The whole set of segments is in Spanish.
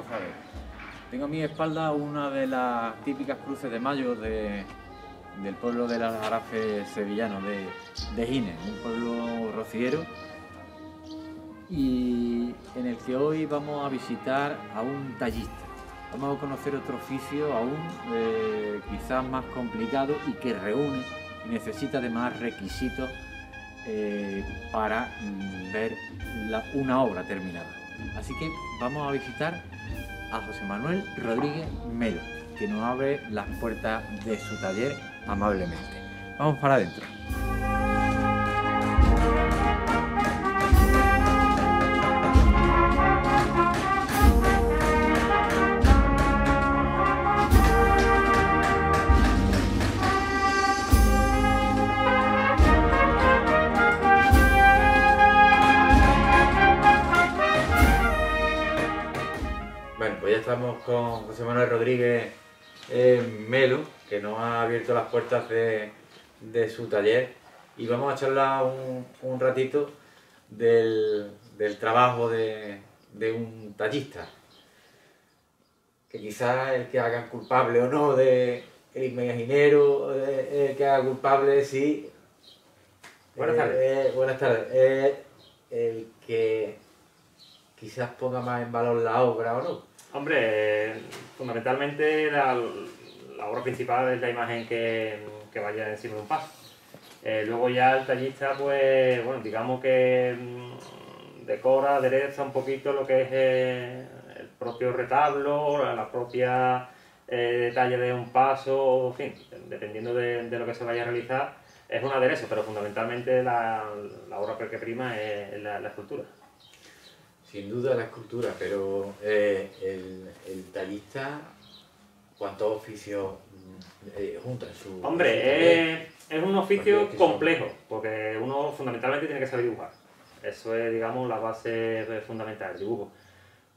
cofrades. Tengo a mi espalda una de las típicas cruces de mayo del pueblo del Aljarafe sevillano, de Gines, un pueblo rociero, y en el que hoy vamos a visitar a un tallista. Vamos a conocer otro oficio aún quizás más complicado y que reúne y necesita de más requisitos para ver una obra terminada. Así que vamos a visitar a José Manuel Rodríguez Melo, que nos abre las puertas de su taller amablemente. Vamos para adentro. Bueno, pues ya estamos con José Manuel Rodríguez Melo, que nos ha abierto las puertas de su taller, y vamos a charlar un ratito del trabajo de un tallista, que quizás el que haga culpable o no de el imaginero, el que haga culpable, sí. Buenas tardes. Buenas tardes. El que quizás ponga más en valor la obra o no. Hombre, fundamentalmente la obra principal es la imagen que vaya encima de un paso. Luego ya el tallista, pues, bueno, digamos que decora, adereza un poquito lo que es el propio retablo, la propia detalle de un paso, en fin, dependiendo de lo que se vaya a realizar, es un aderezo, pero fundamentalmente la obra que prima es la escultura. Sin duda la escultura, pero el tallista, ¿cuántos oficios junta en su... Hombre, es un oficio complejo, porque uno fundamentalmente tiene que saber dibujar. Eso es, digamos, la base fundamental, el dibujo.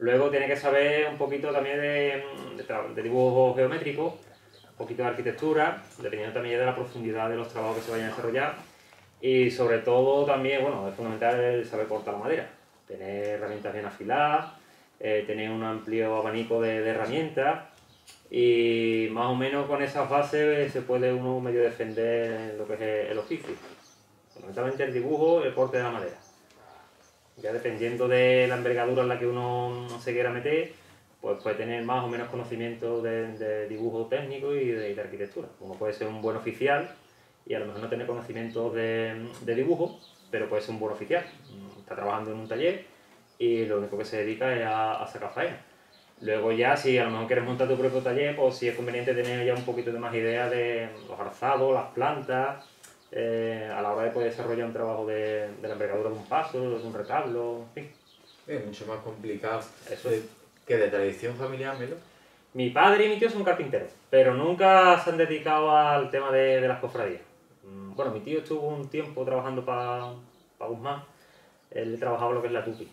Luego tiene que saber un poquito también de dibujo geométrico, un poquito de arquitectura, dependiendo también de la profundidad de los trabajos que se vayan a desarrollar. Y sobre todo también, bueno, es fundamental el saber cortar la madera. Tener herramientas bien afiladas, tener un amplio abanico de herramientas, y más o menos con esas bases se puede uno medio defender lo que es el oficio. Fundamentalmente el dibujo, el corte de la madera. Ya dependiendo de la envergadura en la que uno se quiera meter, pues puede tener más o menos conocimiento de dibujo técnico y de arquitectura. Uno puede ser un buen oficial y a lo mejor no tener conocimientos de dibujo, pero puede ser un buen oficial. Está trabajando en un taller y lo único que se dedica es a sacar faena. Luego ya, si a lo mejor quieres montar tu propio taller, pues sí es conveniente tener ya un poquito de más idea de los alzados, las plantas, a la hora de poder desarrollar un trabajo de la envergadura de un paso, de un retablo, en fin. Es mucho más complicado. Eso es. ¿Que de tradición familiar, Melo? Mi padre y mi tío son carpinteros, pero nunca se han dedicado al tema de las cofradías. Bueno, mi tío estuvo un tiempo trabajando para Guzmán, él trabajaba lo que es la tupi.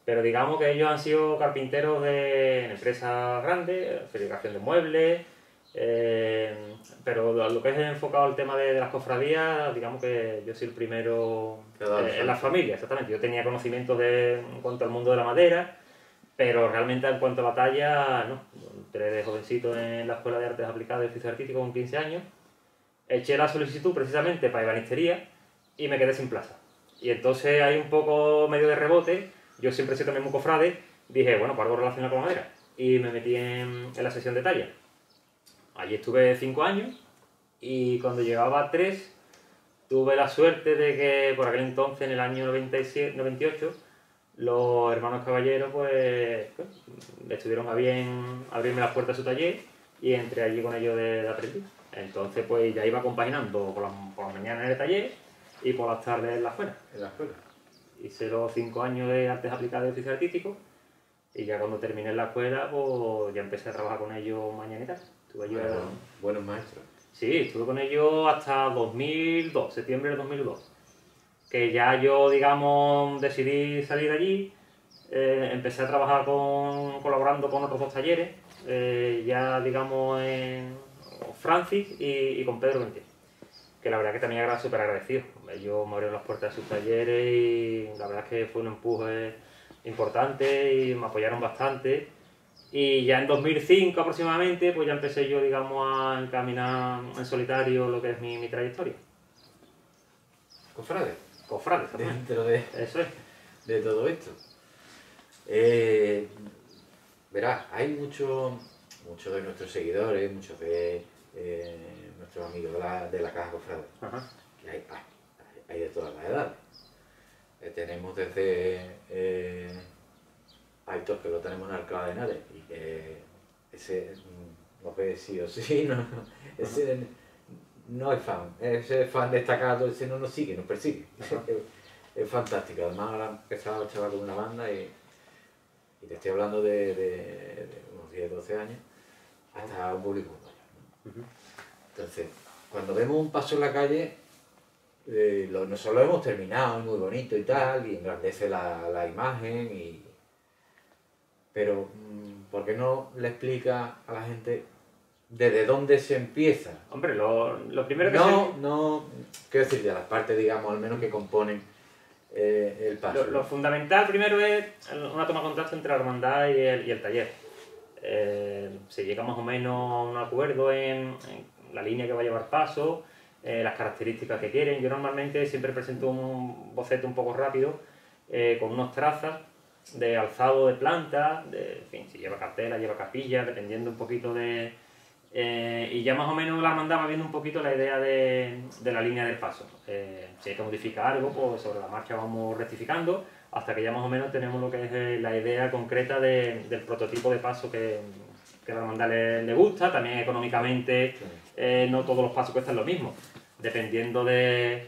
Pero digamos que ellos han sido carpinteros en empresas grandes, fabricación de muebles, pero lo que es enfocado al tema de las cofradías, digamos que yo soy el primero en la familia, exactamente. Yo tenía conocimientos en cuanto al mundo de la madera, pero realmente en cuanto a la talla, no. Entré de jovencito en la Escuela de Artes Aplicadas de Oficio Artístico con 15 años, eché la solicitud precisamente para ebanistería y me quedé sin plaza. Y entonces hay un poco medio de rebote. Yo siempre he sido también muy cofrade, dije, bueno, pues algo relacionado con la madera. Y me metí en la sesión de talla. Allí estuve 5 años y cuando llegaba a 3, tuve la suerte de que por aquel entonces, en el año 98, los hermanos Caballeros pues estuvieron a bien abrirme las puertas de su taller y entré allí con ellos de aprendiz. Entonces pues ya iba compaginando por las mañanas en el taller y por las tardes en la escuela. Hice los 5 años de artes aplicadas de oficio artístico y ya cuando terminé la escuela, pues ya empecé a trabajar con ellos mañana y tarde. Estuve allí buenos maestros. Sí, estuve con ellos hasta 2002, septiembre de 2002. Que ya yo, digamos, decidí salir de allí, empecé a trabajar colaborando con otros 2 talleres, ya digamos en Francis y con Pedro Vente. Que la verdad que también era súper agradecido. Ellos me abrieron las puertas de sus talleres y la verdad es que fue un empuje importante y me apoyaron bastante. Y ya en 2005 aproximadamente, pues ya empecé yo, digamos, a encaminar en solitario lo que es mi trayectoria. Cofrade. Cofrade, también. Dentro de, Eso es. de todo esto. Verás, hay muchos de nuestros seguidores, muchos de nuestros amigos de la Caja Cofrade, que hay de todas las edades. Tenemos desde Aitor, que lo tenemos en Alcalá de Henares, y que ese lo ve sí o sí, ese no es fan, ese es fan destacado, ese no nos sigue, nos persigue. Es fantástico, además ahora ha empezado el chaval con una banda y te estoy hablando de unos 10, 12 años, hasta un público mayor, ¿no? Entonces, cuando vemos un paso en la calle, nosotros lo hemos terminado, es muy bonito y tal, y engrandece la imagen, pero ¿por qué no le explica a la gente desde dónde se empieza? Hombre, lo primero que No, quiero decir, de las partes, digamos, al menos que componen el paso. Lo fundamental primero es una toma de contacto entre la hermandad y el taller. Se llega más o menos a un acuerdo en la línea que va a llevar paso, las características que quieren. Yo normalmente siempre presento un boceto un poco rápido, con unos trazas de alzado de planta, en fin, si lleva cartela, lleva capilla, dependiendo un poquito de... y ya más o menos la hermandad va viendo un poquito la idea de la línea del paso. Si hay que modificar algo, pues sobre la marcha vamos rectificando, hasta que ya más o menos tenemos lo que es la idea concreta del prototipo de paso que a la hermandad le gusta. También económicamente no todos los pasos cuestan lo mismo, dependiendo de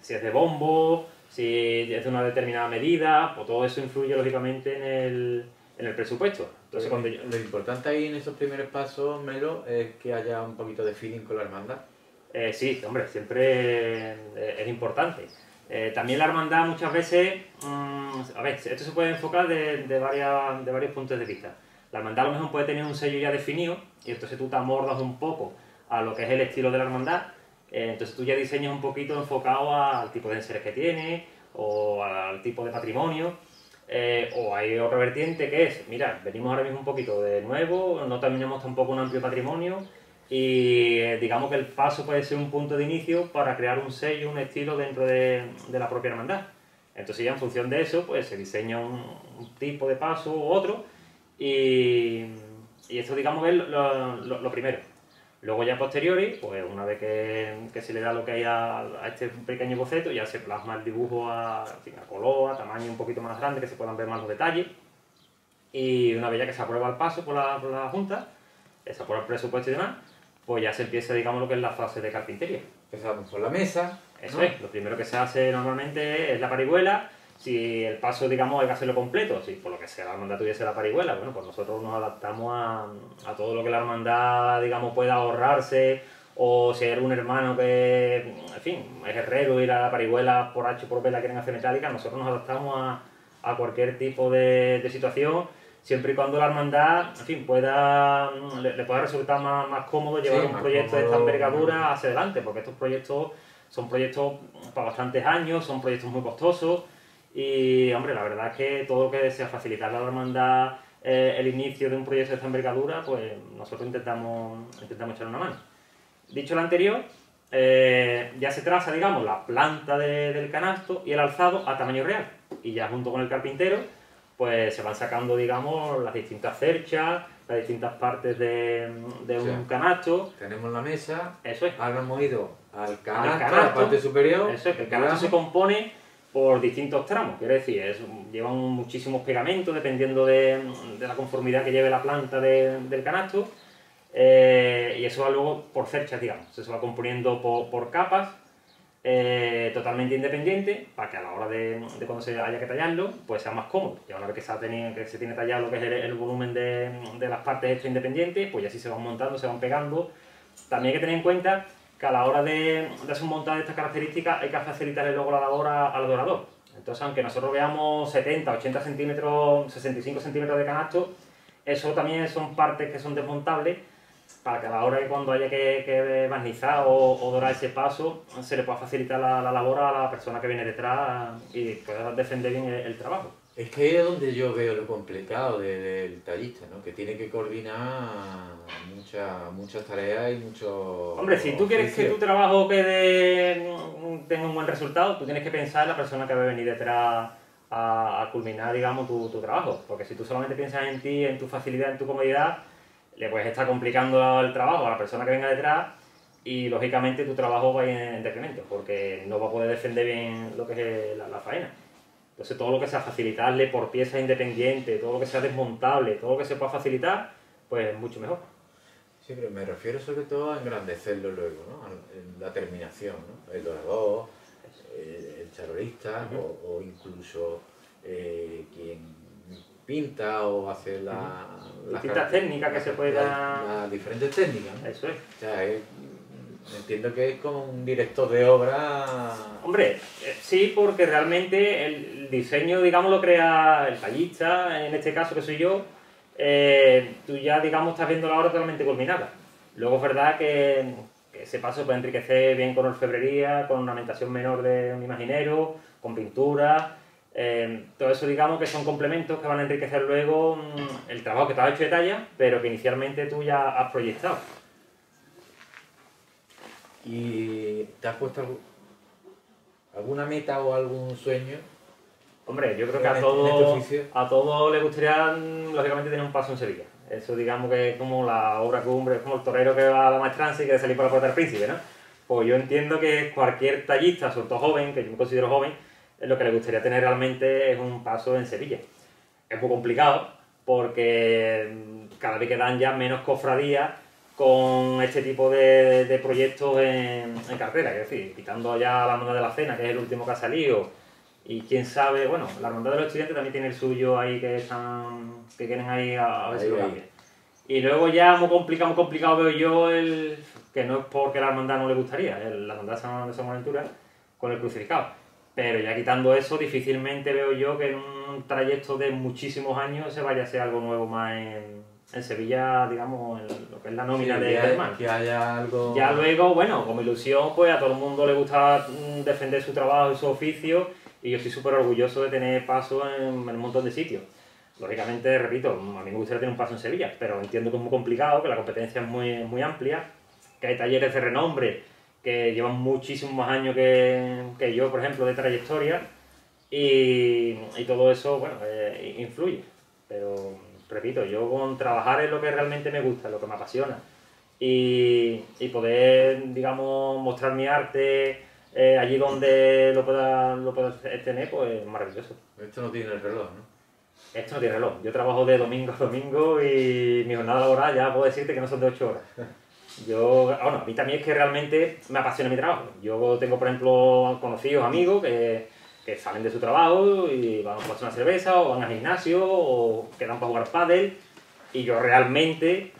si es de bombo, si es de una determinada medida, pues todo eso influye lógicamente en el presupuesto. Entonces, lo importante ahí en esos primeros pasos, Melo, es que haya un poquito de feeling con la hermandad. Sí, hombre, siempre es importante. También la hermandad muchas veces, a ver, esto se puede enfocar de varios puntos de vista. La hermandad a lo mejor puede tener un sello ya definido, y entonces tú te amordas un poco a lo que es el estilo de la hermandad. Entonces tú ya diseñas un poquito enfocado al tipo de enseres que tiene, o al tipo de patrimonio. O hay otra vertiente que es, mira, venimos ahora mismo un poquito de nuevo, no tenemos tampoco un amplio patrimonio, y digamos que el paso puede ser un punto de inicio para crear un sello, un estilo dentro de la propia hermandad. Entonces ya en función de eso, pues se diseña un tipo de paso u otro, y esto digamos que es lo primero. Luego ya a posteriori, pues una vez que se le da lo que hay a este pequeño boceto, ya se plasma el dibujo a color, a tamaño un poquito más grande, que se puedan ver más los detalles. Y una vez ya que se aprueba el paso por la Junta, se aprueba el presupuesto y demás, pues ya se empieza, digamos, lo que es la fase de carpintería. Empezamos por la mesa. Eso es, lo primero que se hace normalmente es la parihuela. Si el paso, digamos, hay que hacerlo completo, si por lo que sea la hermandad tuviese la parihuela, bueno, pues nosotros nos adaptamos a todo lo que la hermandad, digamos, pueda ahorrarse, o si hay algún hermano que, en fin, es herrero y la parihuela por H o por B la quieren hacer metálica, nosotros nos adaptamos a cualquier tipo de situación, siempre y cuando la hermandad, en fin, le pueda resultar más cómodo llevar un proyecto de esta envergadura hacia adelante, porque estos proyectos son proyectos para bastantes años, son proyectos muy costosos. Y, hombre, la verdad es que todo lo que sea facilitar a la hermandad el inicio de un proyecto de esta envergadura, pues nosotros intentamos echar una mano. Dicho lo anterior, ya se traza, digamos, la planta del canasto y el alzado a tamaño real. Y ya junto con el carpintero, pues se van sacando, digamos, las distintas cerchas, las distintas partes de un canasto. Tenemos la mesa, eso es. Ahora hemos ido al canasto, la parte superior. Eso es, el canasto se compone por distintos tramos, quiero decir, llevan muchísimos pegamentos dependiendo de la conformidad que lleve la planta del canasto, y eso va luego por cerchas, digamos, se va componiendo por capas, totalmente independiente, para que a la hora de cuando se haya que tallarlo, pues sea más cómodo. Ya una vez que se tiene tallado lo que es el volumen de las partes extra independientes, pues ya así se van montando, se van pegando. También hay que tener en cuenta que a la hora de hacer un montaje de estas características hay que facilitarle luego la labor al dorador. Entonces, aunque nosotros veamos 70, 80 centímetros, 65 centímetros de canasto, eso también son partes que son desmontables para que a la hora de cuando haya que barnizar o dorar ese paso, se le pueda facilitar la labor a la persona que viene detrás y pueda defender bien el trabajo. Es que ahí es donde yo veo lo complicado del tallista, ¿no? Que tiene que coordinar muchas tareas y muchos... Hombre, si tú quieres que tu trabajo tenga un buen resultado, tú tienes que pensar en la persona que va a venir detrás a culminar, digamos, tu trabajo. Porque si tú solamente piensas en ti, en tu facilidad, en tu comodidad, le puedes estar complicando el trabajo a la persona que venga detrás y, lógicamente, tu trabajo va a ir en decremento, porque no va a poder defender bien lo que es la faena. Entonces, todo lo que sea facilitarle por piezas independientes, todo lo que sea desmontable, todo lo que se pueda facilitar, pues mucho mejor. Sí, pero me refiero sobre todo a engrandecerlo luego, ¿no? En la terminación, ¿no? El dorador, el charolista o incluso quien pinta o hace distintas técnicas que se puedan... Las diferentes técnicas, ¿no? Eso es. O sea, entiendo que es como un director de obra... Hombre, sí, porque realmente el diseño, digamos, lo crea el tallista, en este caso que soy yo. Tú ya, digamos, estás viendo la obra totalmente culminada. Luego es verdad que ese paso puede enriquecer bien con orfebrería, con ornamentación menor de un imaginero, con pintura. Todo eso, digamos, que son complementos que van a enriquecer luego el trabajo que te has hecho de talla, pero que inicialmente tú ya has proyectado. ¿Y te has puesto alguna meta o algún sueño? Hombre, yo creo que a todos les gustaría, lógicamente, tener un paso en Sevilla. Eso, digamos, que es como la obra cumbre, es como el torero que va a la maestranza y quiere salir por la puerta del príncipe, ¿no? Pues yo entiendo que cualquier tallista, sobre todo joven, que yo me considero joven, lo que le gustaría tener realmente es un paso en Sevilla. Es muy complicado porque cada vez quedan ya menos cofradías con este tipo de proyectos en cartera. Es decir, quitando ya la Hermandad de la Cena, que es el último que ha salido, y quién sabe, bueno, la Hermandad de los Estudiantes también tiene el suyo ahí que quieren ahí a ver si lo cambia. Y luego ya muy complicado veo yo que no es porque la Hermandad no le gustaría, la Hermandad de San Buenaventura con el crucificado. Pero ya quitando eso, difícilmente veo yo que en un trayecto de muchísimos años se vaya a hacer algo nuevo más en Sevilla, digamos, en lo que es la nómina de hermanos. Que haya algo... Ya luego, bueno, como ilusión, pues a todo el mundo le gusta defender su trabajo y su oficio, y yo estoy súper orgulloso de tener paso en un montón de sitios. Lógicamente, repito, a mí me gustaría tener un paso en Sevilla, pero entiendo que es muy complicado, que la competencia es muy amplia, que hay talleres de renombre que llevan muchísimos más años que yo, por ejemplo, de trayectoria, y todo eso, bueno, influye. Pero, repito, yo con trabajar es lo que realmente me gusta, lo que me apasiona, y poder, digamos, mostrar mi arte allí donde lo pueda tener, pues maravilloso. Esto no tiene el reloj, ¿no? Esto no tiene reloj. Yo trabajo de domingo a domingo y mi jornada laboral ya puedo decirte que no son de 8 horas. Bueno, a mí también es que realmente me apasiona mi trabajo. Yo tengo, por ejemplo, conocidos, amigos que salen de su trabajo y van a tomarse una cerveza o van al gimnasio o quedan para jugar pádel, y yo realmente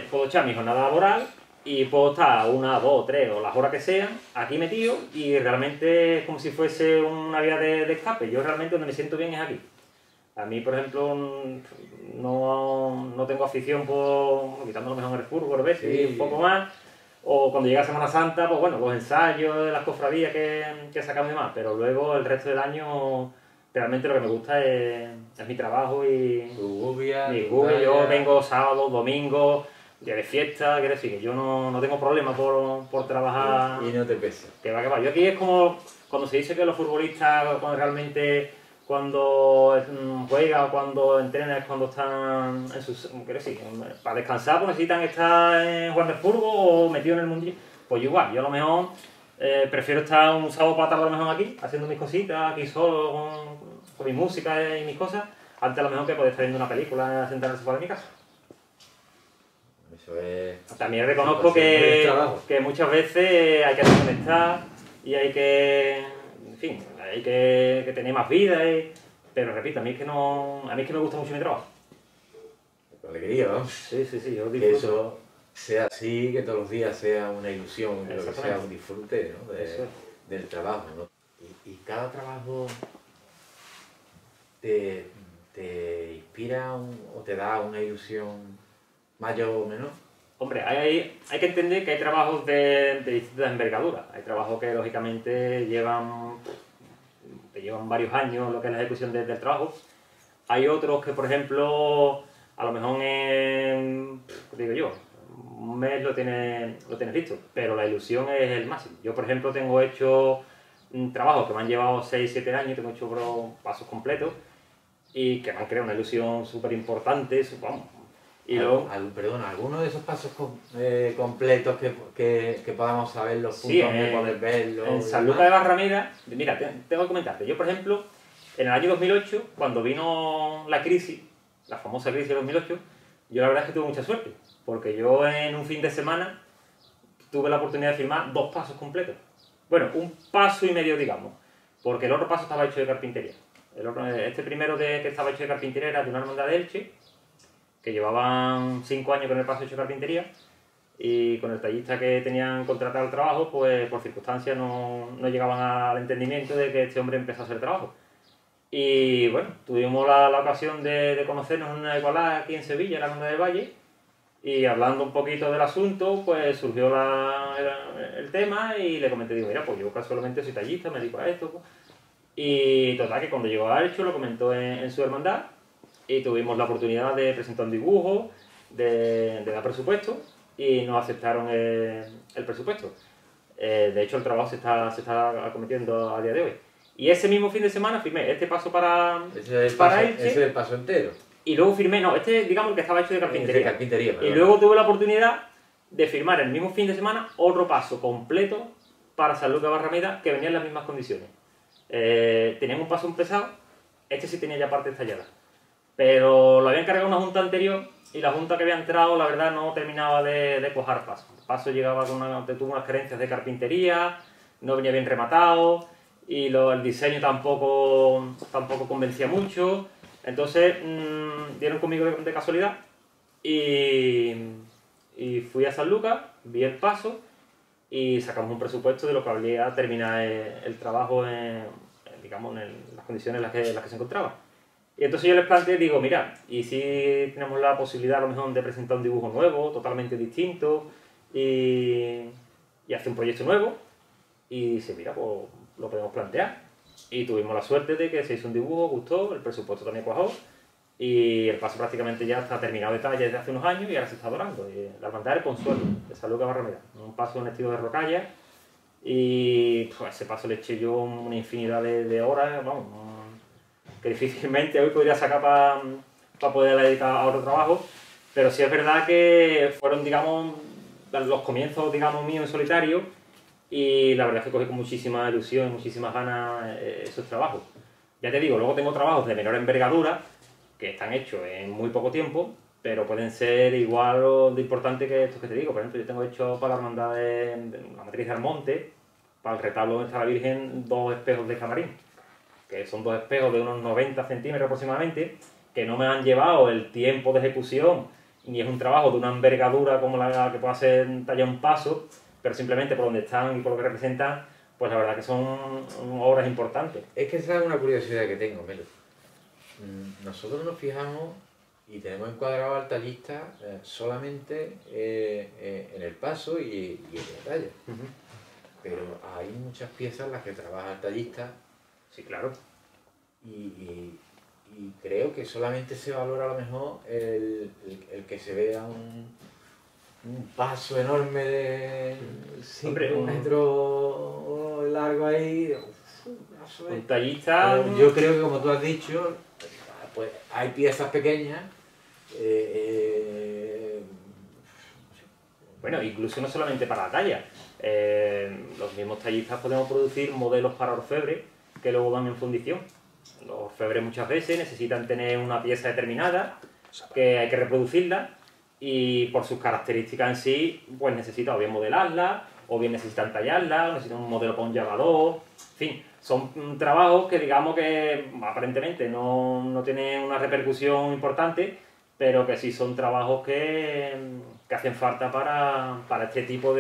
puedo echar mi jornada laboral y puedo estar 1, 2, 3 o las horas que sean aquí metido, y realmente es como si fuese una vía de escape. Yo realmente donde me siento bien es aquí. A mí, por ejemplo, no tengo afición por, quitando lo mejor el fútbol, a veces, sí, un poco más. O cuando llega Semana Santa, pues bueno, los ensayos de las cofradías que sacamos y demás. Pero luego el resto del año, realmente lo que me gusta es mi trabajo y mi gubia. Yo vengo sábado, domingo, día de fiesta, quiero decir que yo no tengo problema por trabajar. Y no te pesa. Que va. Yo aquí es como cuando se dice que los futbolistas cuando juegan o cuando entrenan es cuando están en sus... Quiero decir, para descansar pues necesitan estar jugando al fútbol o metidos en el mundillo. Pues igual, yo a lo mejor prefiero estar un sábado por la tarde a lo mejor aquí, haciendo mis cositas, aquí solo, con mi música y mis cosas, antes a lo mejor que poder estar viendo una película sentarse fuera de mi casa. Eso es... También reconozco que muchas veces hay que desconectar y hay que... En fin, hay que tener más vida, pero repito, a mí es que me gusta mucho mi trabajo. Con alegría, ¿no? Sí, yo disfruto. Que eso sea así, que todos los días sea una ilusión, que sea un disfrute, ¿no? Del trabajo, ¿no? Y cada trabajo te inspira o te da una ilusión mayor o menor. Hombre, hay que entender que hay trabajos de distintas envergaduras. Hay trabajos que lógicamente te llevan varios años lo que es la ejecución del trabajo. Hay otros que, por ejemplo, a lo mejor en, ¿qué digo yo? Un mes lo tienes listo, pero la ilusión es el máximo. Yo, por ejemplo, tengo hecho trabajos que me han llevado 6-7 años, tengo hecho pasos completos y que me han creado una ilusión súper importante, vamos. Y luego, perdona, ¿alguno de esos pasos completos que podamos saber los puntos donde poder verlos? En Sanlúcar de Barrameda, mira, tengo que comentarte. Yo, por ejemplo, en el año 2008, cuando vino la crisis, la famosa crisis de 2008, yo la verdad es que tuve mucha suerte, porque yo en un fin de semana tuve la oportunidad de firmar 2 pasos completos. Bueno, un paso y medio, digamos, porque el otro paso estaba hecho de carpintería. Este primero que estaba hecho de carpintería era de una hermandad de Elche, que llevaban 5 años con el paso hecho de carpintería, y con el tallista que tenían contratado el trabajo, pues por circunstancias no llegaban al entendimiento de que este hombre empezó a hacer trabajo. Y bueno, tuvimos la ocasión de conocernos en una igualdad aquí en Sevilla, en la Hermandad del Valle, y hablando un poquito del asunto, pues surgió el tema y le comenté, digo, mira, pues yo casualmente soy tallista, me dedico a esto. Pues. Y total, que cuando llegó a Elche lo comentó en su hermandad y tuvimos la oportunidad de presentar un dibujo, de dar presupuesto y nos aceptaron el presupuesto. De hecho, el trabajo se está acometiendo a día de hoy. Y ese mismo fin de semana firmé este paso para Elche. Ese es el paso entero. Y luego firmé, no, digamos el que estaba hecho de carpintería. Perdón. Y luego tuve la oportunidad de firmar el mismo fin de semana otro paso completo para Sanlúcar de Barrameda que venía en las mismas condiciones. Tenían un paso empezado, este sí tenía ya parte estallada. Pero lo había encargado una junta anterior y la junta que había entrado, la verdad, no terminaba de cuajar paso. El paso llegaba tuvo unas carencias de carpintería, no venía bien rematado y el diseño tampoco convencía mucho. Entonces dieron conmigo de casualidad y fui a Sanlúcar, vi el paso y sacamos un presupuesto de lo que habría terminar el trabajo digamos, en las condiciones en las que se encontraba. Y entonces yo les planteé, digo, mira, y si tenemos la posibilidad a lo mejor de presentar un dibujo nuevo, totalmente distinto y hacer un proyecto nuevo. Y dice, mira, pues lo podemos plantear. Y tuvimos la suerte de que se hizo un dibujo, gustó, el presupuesto también cuajó y el paso prácticamente ya está terminado de talla desde hace unos años y ahora se está dorando. La hermandad del Consuelo, de Sanlúcar de Barrameda, un paso en estilo de rocalla y pues, ese paso le eché yo una infinidad de horas, vamos, que difícilmente hoy podría sacar para poder dedicar a otro trabajo, pero sí es verdad que fueron, digamos, los comienzos, digamos, míos en solitario. Y la verdad es que cogí con muchísima ilusión y muchísimas ganas esos trabajos. Ya te digo, luego tengo trabajos de menor envergadura que están hechos en muy poco tiempo, pero pueden ser igual de importantes que estos que te digo. Por ejemplo, yo tengo hecho para la hermandad de la matriz del Monte, para el retablo donde está la Virgen, 2 espejos de camarín, que son 2 espejos de unos 90 centímetros aproximadamente, que no me han llevado el tiempo de ejecución, ni es un trabajo de una envergadura como la que pueda ser tallar un paso, pero simplemente por donde están y por lo que representan, pues la verdad que son obras importantes. Es que esa es una curiosidad que tengo, Melo. Nosotros nos fijamos y tenemos encuadrado al tallista solamente en el paso y en la talla. Pero hay muchas piezas en las que trabaja el tallista. Sí, claro. Y creo que solamente se valora a lo mejor el que se vea un paso enorme de 5 metros largo ahí. Un tallista. Pero yo creo que, como tú has dicho, pues hay piezas pequeñas. Bueno, incluso no solamente para la talla. Los mismos tallistas podemos producir modelos para orfebre que luego van en fundición. Los orfebres muchas veces necesitan tener una pieza determinada, que hay que reproducirla, y por sus características en sí, pues necesitan o bien modelarla, o bien necesitan tallarla, o necesitan un modelo para un llamador, en fin, son trabajos que digamos que aparentemente no tienen una repercusión importante, pero que sí son trabajos que hacen falta para este tipo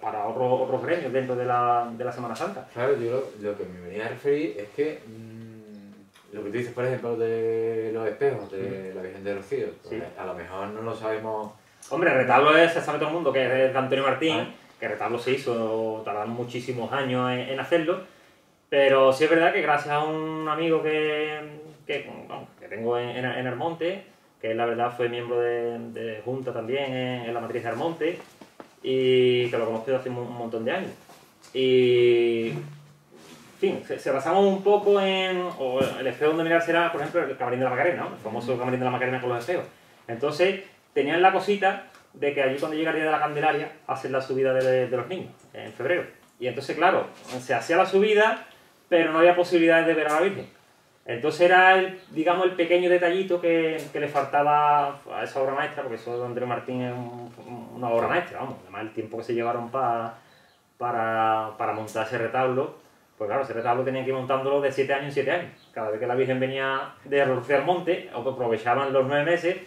para otros gremios dentro de la Semana Santa. Claro, yo lo que me venía a referir es que lo que tú dices, por ejemplo, de los espejos de la Virgen de Rocío, pues sí. A lo mejor no lo sabemos. Hombre, el retablo se sabe todo el mundo que es de Antonio Martín, que el retablo se hizo, tardaron muchísimos años en hacerlo, Pero sí es verdad que gracias a un amigo que tengo en Armonte, que la verdad fue miembro de Junta también en la matriz de Armonte, y que lo conozco hace un montón de años. Y, en fin, se basamos un poco o el espejo donde mirar será, por ejemplo, el Camarín de la Macarena, ¿no? El famoso Camarín de la Macarena con los espejos. Entonces, tenían la cosita de que allí cuando llega el día de la Candelaria, hacen la subida de los niños, en febrero. Y entonces, claro, se hacía la subida, pero no había posibilidades de ver a la Virgen. Entonces era, digamos, el pequeño detallito que le faltaba a esa obra maestra, porque eso de Andrés Martín es una obra maestra, vamos. Además, el tiempo que se llevaron para montar ese retablo, pues claro, ese retablo tenían que ir montándolo de 7 años en 7 años. Cada vez que la Virgen venía de Rocío al monte, aprovechaban los 9 meses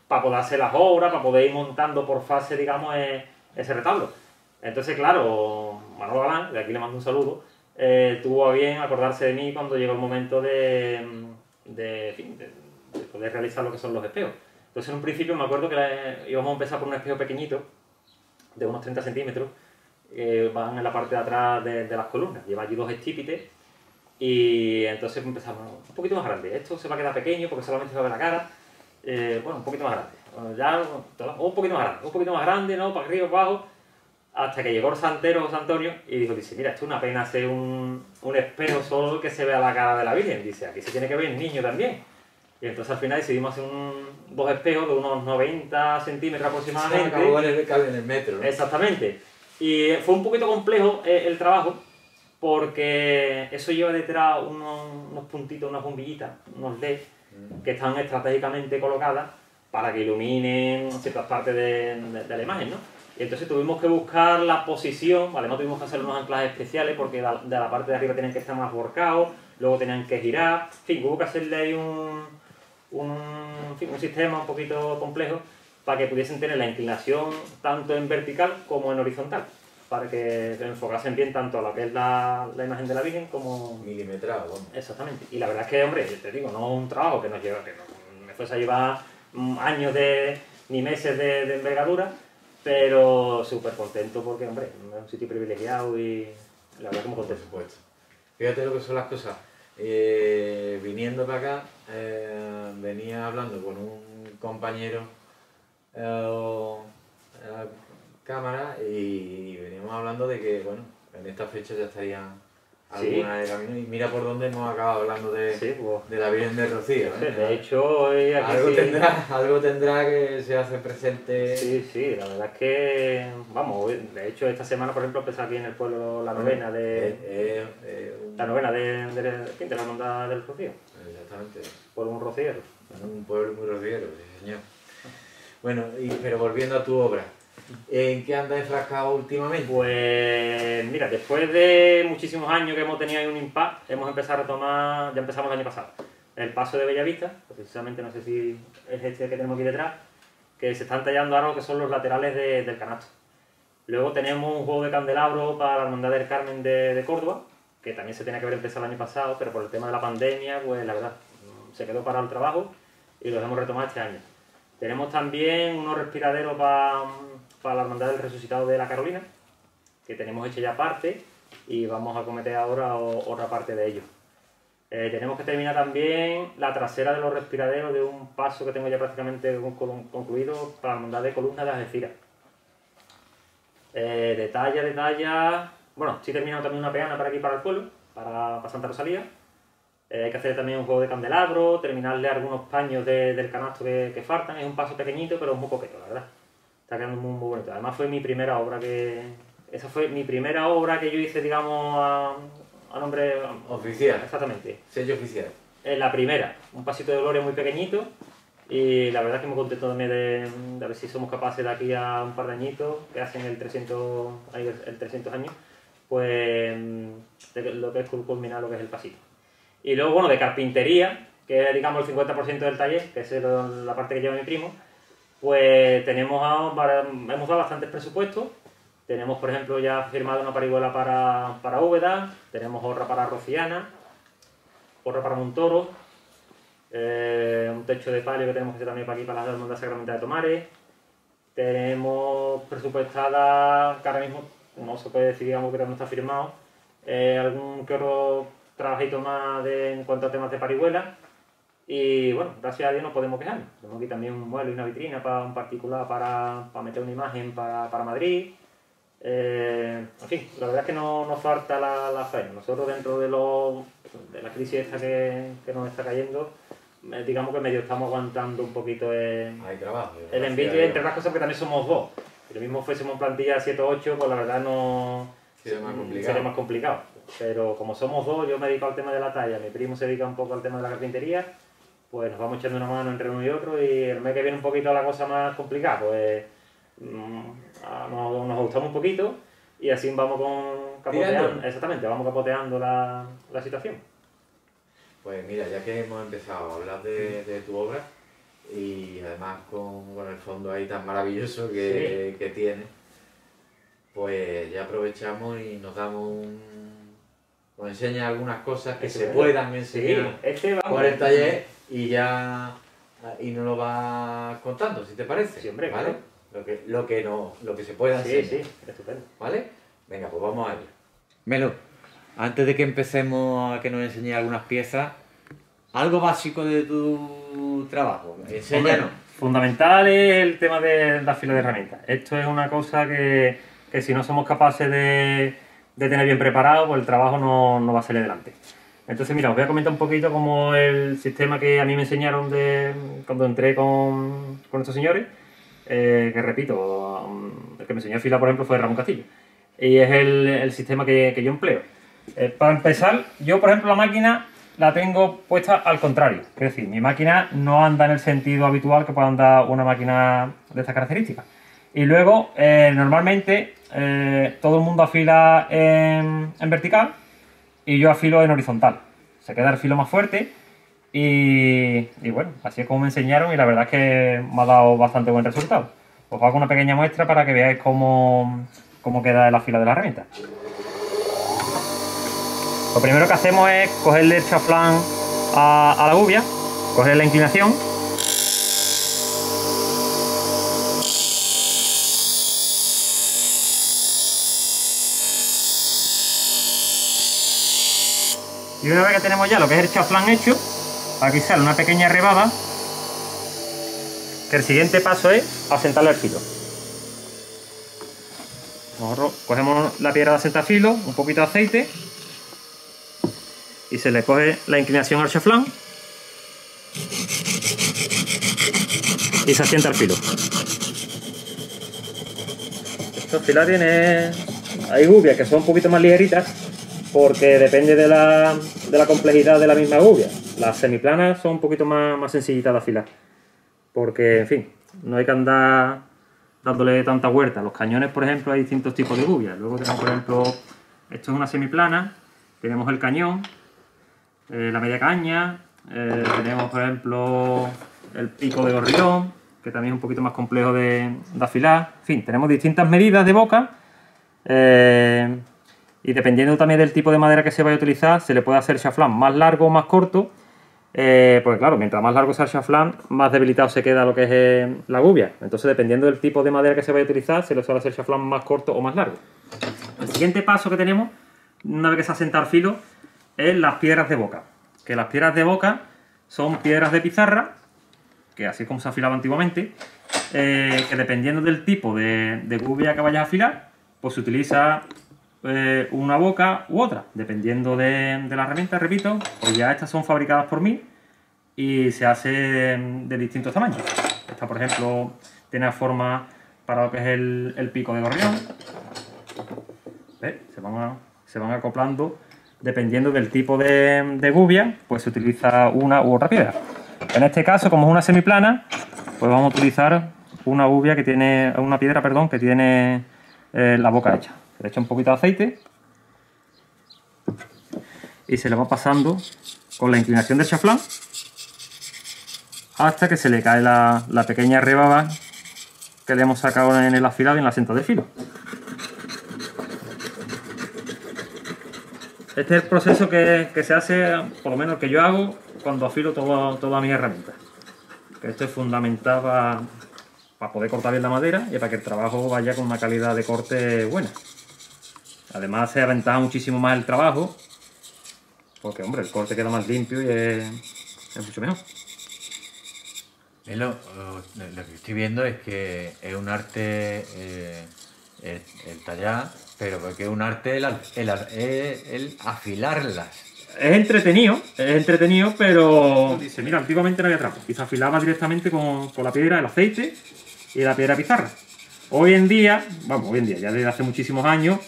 para poder hacer las obras, para poder ir montando por fase, digamos, ese retablo. Entonces, claro, Manolo Galán, de aquí le mando un saludo, tuvo a bien acordarse de mí cuando llegó el momento de poder realizar lo que son los espejos. Entonces, en un principio me acuerdo que íbamos a empezar por un espejo pequeñito, de unos 30 centímetros, van en la parte de atrás de las columnas. Lleva allí 2 estípites y entonces empezamos un poquito más grande. Esto se va a quedar pequeño porque solamente se va a ver la cara. Bueno, un poquito más grande. Ya, un poquito más grande, ¿no? Para arriba, para abajo. Hasta que llegó el santero José Antonio y dice, mira, esto es una pena hacer un espejo solo que se vea la cara de la Virgen. Dice, aquí se tiene que ver el niño también. Y entonces al final decidimos hacer 2 espejos de unos 90 centímetros aproximadamente. Acabó en el metro, ¿no? Exactamente. Y fue un poquito complejo el trabajo, porque eso lleva detrás unos puntitos, unas bombillitas, unos LED, que están estratégicamente colocadas para que iluminen ciertas partes de la imagen, ¿no? Y entonces tuvimos que buscar la posición, además tuvimos que hacer unos anclajes especiales porque de la parte de arriba tenían que estar más volcados, luego tenían que girar, en fin, hubo que hacerle ahí un sistema un poquito complejo para que pudiesen tener la inclinación tanto en vertical como en horizontal, para que se enfocasen bien tanto a lo que es la imagen de la Virgen como... milimetrado, vamos. Exactamente. Y la verdad es que, hombre, te digo, no es un trabajo que nos lleva, que no me fuese a llevar años ni meses de envergadura, pero súper contento porque, hombre, es un sitio privilegiado y la verdad que muy contento. Por supuesto. Fíjate lo que son las cosas. Viniendo para acá, venía hablando con un compañero a la cámara y veníamos hablando de que, bueno, en esta fecha ya estarían algunas de camino y mira por dónde hemos acabado hablando de la Virgen de Rocío. De hecho, hoy aquí algo tendrá que se hace presente. Sí, la verdad es que, vamos, de hecho esta semana, por ejemplo, empezó aquí en el pueblo la novena la novena de la Hermandad del Rocío. Exactamente. Pueblo muy rociero. Un pueblo muy rociero, sí señor. Bueno, pero volviendo a tu obra, ¿en qué andas enfrascado últimamente? Pues mira, después de muchísimos años que hemos tenido ahí un impasse, hemos empezado a retomar, ya empezamos el año pasado, el paso de Bellavista, precisamente no sé si es este que tenemos aquí detrás, que se están tallando ahora lo que son los laterales del canasto. Luego tenemos un juego de candelabro para la Hermandad del Carmen de Córdoba, que también se tenía que haber empezado el año pasado, pero por el tema de la pandemia, pues la verdad, se quedó parado el trabajo y lo hemos retomado este año. Tenemos también unos respiraderos para la Hermandad del Resucitado de la Carolina, que tenemos hecho ya parte y vamos a cometer ahora otra parte de ellos. Tenemos que terminar también la trasera de los respiraderos de un paso que tengo ya prácticamente concluido para la Hermandad de Columna de Algeciras. Detalla. Bueno, estoy terminando también una peana para aquí, para el pueblo, para Santa Rosalía. Hay que hacer también un juego de candelabro, terminarle algunos paños del canasto que faltan. Es un paso pequeñito, pero es muy coqueto, la verdad. Está quedando muy bonito. Además fue mi primera obra esa fue mi primera obra que yo hice, digamos, a nombre... Oficial. Exactamente. Sello oficial. La primera. Un pasito de gloria muy pequeñito. Y la verdad es que me contento también de ver si somos capaces de aquí a un par de añitos, que hacen el 300 años, pues lo que es culminar lo que es el pasito. Y luego, bueno, de carpintería, que es, digamos, el 50% del taller, que es la parte que lleva mi primo, pues hemos dado bastantes presupuestos. Tenemos, por ejemplo, ya firmado una parihuela para Úbeda, tenemos otra para Rociana, otra para Montoro, un techo de palio que tenemos que hacer también para aquí, para la Hermandad Sacramental de Tomares. Tenemos presupuestada, que ahora mismo no se puede decir, digamos, que no está firmado, algún que otro trabajito más en cuanto a temas de parihuela. Y bueno, gracias a Dios no podemos quejar. Tenemos aquí también un mueble y una vitrina para un particular para meter una imagen para Madrid. En fin, la verdad es que no nos falta la fe. Nosotros dentro de la crisis esta que nos está cayendo, digamos que medio estamos aguantando un poquito Hay trabajo, el envío, entre otras cosas, porque también somos dos. Si lo mismo fuésemos en plantilla 7 o 8, pues la verdad no sería más complicado. Pero como somos dos, yo me dedico al tema de la talla, mi primo se dedica un poco al tema de la carpintería, pues nos vamos echando una mano entre uno y otro, y el mes que viene un poquito la cosa más complicada, pues nos ajustamos un poquito y así vamos capoteando. Exactamente, vamos capoteando la situación. Pues mira, ya que hemos empezado a hablar de tu obra y además con el fondo ahí tan maravilloso que tiene, pues ya aprovechamos y nos damos nos enseña algunas cosas que se puedan enseñar por el taller y nos lo vas contando, si te parece. Sí, hombre, ¿vale? Lo que se pueda enseñar. Sí, estupendo. ¿Vale? Venga, pues vamos a ello. Melo, antes de que empecemos a que nos enseñes algunas piezas, algo básico de tu trabajo, enséñanos. Hombre, fundamental es el tema de la fila de herramientas. Esto es una cosa que si no somos capaces de tener bien preparado, pues el trabajo no va a salir adelante. Entonces, mira, os voy a comentar un poquito cómo el sistema que a mí me enseñaron cuando entré con estos señores, que repito, el que me enseñó a fila, por ejemplo, fue Ramón Castillo. Y es el sistema que yo empleo. Para empezar, yo, por ejemplo, la máquina la tengo puesta al contrario. Es decir, mi máquina no anda en el sentido habitual que pueda andar una máquina de estas características. Y luego, normalmente, todo el mundo afila en vertical y yo afilo en horizontal. Se queda el filo más fuerte y bueno, así es como me enseñaron y la verdad es que me ha dado bastante buen resultado. Os hago una pequeña muestra para que veáis cómo queda el afila de la herramienta. Lo primero que hacemos es cogerle el chaflán a la gubia, coger la inclinación y una vez que tenemos ya lo que es el chaflán hecho, aquí sale una pequeña rebaba, que el siguiente paso es asentarle el filo. Nosotros cogemos la piedra de asentar filo, un poquito de aceite y se le coge la inclinación al chaflán y se asienta el filo. Estos filares hay gubias que son un poquito más ligeritas porque depende de la complejidad de la misma gubia. Las semiplanas son un poquito más sencillitas de afilar porque, en fin, no hay que andar dándole tanta vuelta. Los cañones, por ejemplo, hay distintos tipos de gubias. Luego tenemos, por ejemplo, esto es una semiplana, tenemos el cañón, la media caña, tenemos, por ejemplo, el pico de gorrión, que también es un poquito más complejo de afilar. En fin, tenemos distintas medidas de boca y dependiendo también del tipo de madera que se vaya a utilizar, se le puede hacer chaflán más largo o más corto. Porque claro, mientras más largo sea el chaflán, más debilitado se queda lo que es la gubia. Entonces, dependiendo del tipo de madera que se vaya a utilizar, se le suele hacer chaflán más corto o más largo. El siguiente paso que tenemos, una vez que se ha sentado el filo, es las piedras de boca. Que las piedras de boca son piedras de pizarra, que así es como se afilaba antiguamente, que dependiendo del tipo de gubia que vayas a afilar, pues se utiliza una boca u otra, dependiendo de la herramienta, repito, pues ya estas son fabricadas por mí y se hace de distintos tamaños. Esta, por ejemplo, tiene forma para lo que es el pico de gorrión. ¿Ves? Se van acoplando dependiendo del tipo de gubia, pues se utiliza una u otra piedra. En este caso, como es una semiplana, pues vamos a utilizar una gubia que tiene, una piedra, perdón, que tiene la boca hecha. Se le echa un poquito de aceite y se le va pasando con la inclinación del chaflán hasta que se le cae la pequeña rebaba que le hemos sacado en el afilado y en la asento de filo. Este es el proceso que se hace, por lo menos que yo hago, cuando afilo todas mis herramientas. Esto es fundamental para poder cortar bien la madera y para que el trabajo vaya con una calidad de corte buena. Además se aventaja muchísimo más el trabajo porque hombre, el corte queda más limpio y es mucho mejor. Lo que estoy viendo es que es un arte el tallar, pero porque es un arte el afilarlas. Es entretenido, pero dice, mira, antiguamente no había trapo y se afilaba directamente con la piedra, el aceite y la piedra pizarra. Hoy en día, ya desde hace muchísimos años,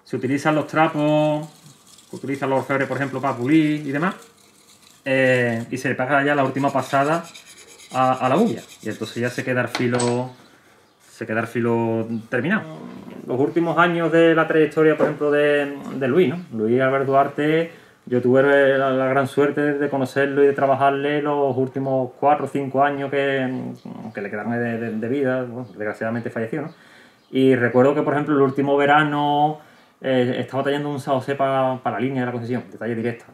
se utilizan los trapos, se utilizan los orfebres, por ejemplo, para pulir y demás, y se le pega ya la última pasada a la gubia, y entonces ya se queda el filo terminado. Los últimos años de la trayectoria, por ejemplo, de Luis, ¿no? Luis Albert Duarte, yo tuve la gran suerte de conocerlo y de trabajarle los últimos 4 o 5 años que le quedaron de vida, bueno, desgraciadamente falleció, ¿no? Y recuerdo que, por ejemplo, el último verano estaba tallando un San José para la línea de la concesión, de talla directa,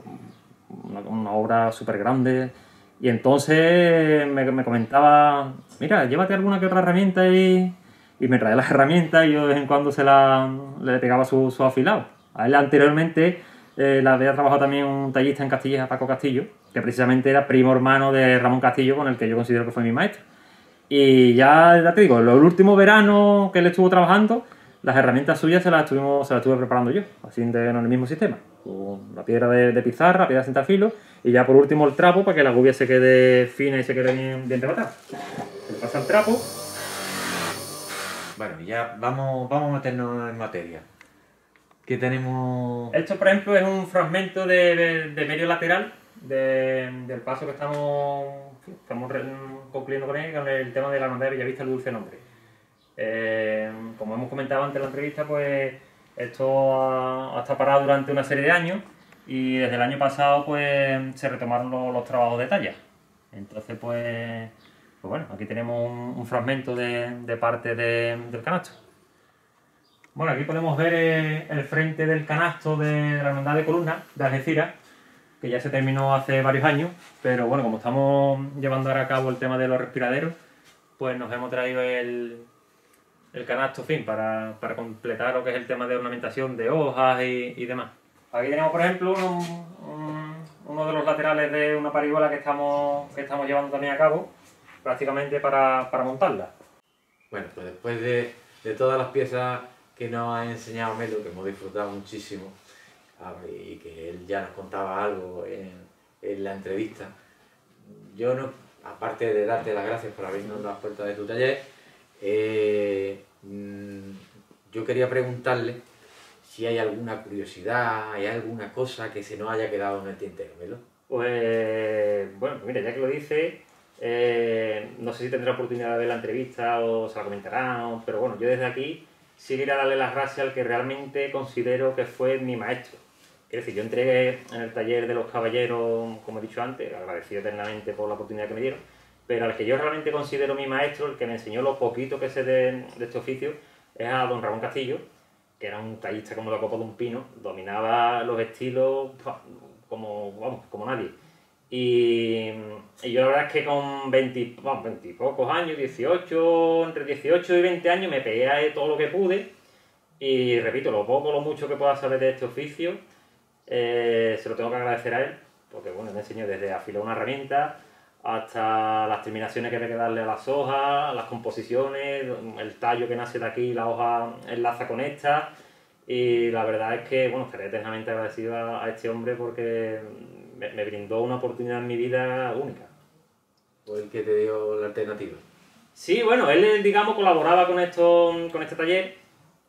una obra súper grande. Y entonces me comentaba, mira, llévate alguna que otra herramienta y me traía las herramientas y yo de vez en cuando le pegaba su afilado. A él anteriormente la había trabajado también un tallista en Castilleja, Paco Castillo, que precisamente era primo hermano de Ramón Castillo, con el que yo considero que fue mi maestro. Y ya te digo, los últimos veranos que él estuvo trabajando, las herramientas suyas se las estuve preparando yo, así en el mismo sistema. Con la piedra de pizarra, la piedra de centafilo, y ya por último el trapo para que la gubia se quede fina y se quede bien rematada. Se le pasa el trapo. Bueno, ya vamos a meternos en materia. ¿Qué tenemos? Esto, por ejemplo, es un fragmento de medio lateral del paso que estamos concluyendo con él, con el tema de la hermandad de Bellavista, el Dulce Nombre. Como hemos comentado antes en la entrevista, pues esto ha estado parado durante una serie de años y desde el año pasado pues se retomaron los trabajos de talla. Entonces pues bueno, aquí tenemos un fragmento de parte del canasto. Bueno, aquí podemos ver el frente del canasto de la hermandad de columna de Algeciras, que ya se terminó hace varios años, pero bueno, como estamos llevando ahora a cabo el tema de los respiraderos, pues nos hemos traído el canasto fin para completar lo que es el tema de ornamentación de hojas y demás. Aquí tenemos, por ejemplo, uno de los laterales de una parihuela que estamos llevando también a cabo, prácticamente para montarla. Bueno, pues después de todas las piezas que nos ha enseñado Melo, que hemos disfrutado muchísimo, y que él ya nos contaba algo en la entrevista, yo no, aparte de darte las gracias por abrirnos las puertas de tu taller, yo quería preguntarle si hay alguna curiosidad, hay alguna cosa que se nos haya quedado en el tintero, Melo. Pues bueno, mira, ya que lo dice, no sé si tendrá oportunidad de ver la entrevista o se la comentarán, pero bueno, yo desde aquí sí quería darle las gracias al que realmente considero que fue mi maestro. Es decir, yo entregué en el taller de los caballeros, como he dicho antes, agradecido eternamente por la oportunidad que me dieron, pero al que yo realmente considero mi maestro, el que me enseñó lo poquito que sé de este oficio, es a don Ramón Castillo, que era un tallista como la copa de un pino, dominaba los estilos como nadie. Y yo la verdad es que con 20 y pocos años, 18, entre 18 y 20 años, me pegué a todo lo que pude. Y repito, lo poco o lo mucho que pueda saber de este oficio, se lo tengo que agradecer a él, porque bueno, me enseñó desde afilar una herramienta hasta las terminaciones que hay que darle a las hojas, las composiciones, el tallo que nace de aquí, la hoja enlaza con esta. Y la verdad es que, bueno, estaré eternamente agradecido a este hombre porque me brindó una oportunidad en mi vida única. ¿O el que te dio la alternativa? Sí, bueno, él, digamos, colaboraba con este taller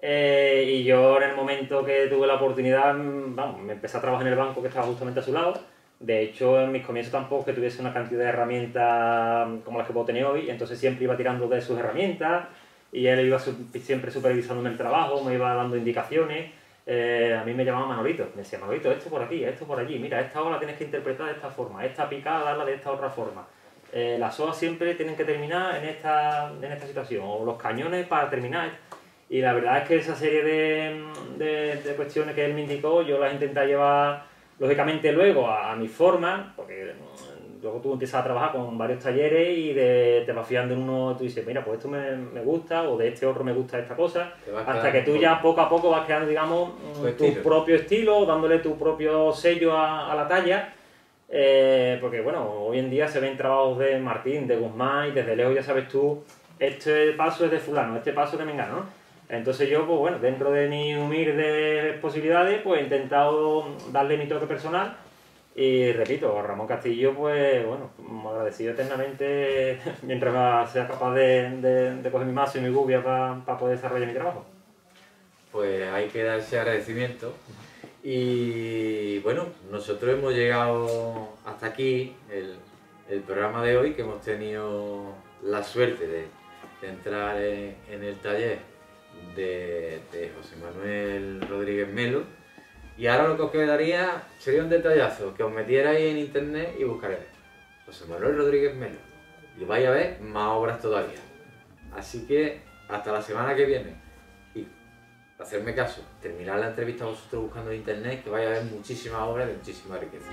y yo en el momento que tuve la oportunidad, vamos, me empecé a trabajar en el banco que estaba justamente a su lado. De hecho, en mis comienzos tampoco que tuviese una cantidad de herramientas como las que puedo tener hoy, entonces siempre iba tirando de sus herramientas y él iba siempre supervisándome el trabajo, me iba dando indicaciones. A mí me llamaba Manolito, me decía, Manolito, esto por aquí, esto por allí, mira, esta hoja la tienes que interpretar de esta forma, esta picada darla de esta otra forma. Las hojas siempre tienen que terminar en esta situación, o los cañones para terminar. Y la verdad es que esa serie de cuestiones que él me indicó, yo las intenté llevar lógicamente luego a mi forma, porque luego tú empiezas a trabajar con varios talleres y te vas fiando en uno, tú dices, mira, pues esto me gusta, o de este otro me gusta esta cosa, hasta que tú ya poco a poco vas creando, digamos, tu propio estilo, dándole tu propio sello a la talla. Porque bueno, hoy en día se ven trabajos de Martín, de Guzmán, y desde lejos ya sabes tú, este paso es de fulano, este paso es de mengano, ¿no? Entonces yo, pues bueno, dentro de mis humildes posibilidades, pues he intentado darle mi toque personal. Y repito, Ramón Castillo, pues bueno, agradecido eternamente mientras sea capaz de coger mi mazo y mi gubia para poder desarrollar mi trabajo. Pues ahí queda ese agradecimiento. Y bueno, nosotros hemos llegado hasta aquí el programa de hoy, que hemos tenido la suerte de entrar en el taller de José Manuel Rodríguez Melo. Y ahora lo que os quedaría sería un detallazo, que os metierais en internet y buscaréis José Manuel Rodríguez Melo. Y vais a ver más obras todavía. Así que hasta la semana que viene. Y hacerme caso, terminar la entrevista vosotros buscando en internet, que vais a ver muchísimas obras de muchísima riqueza.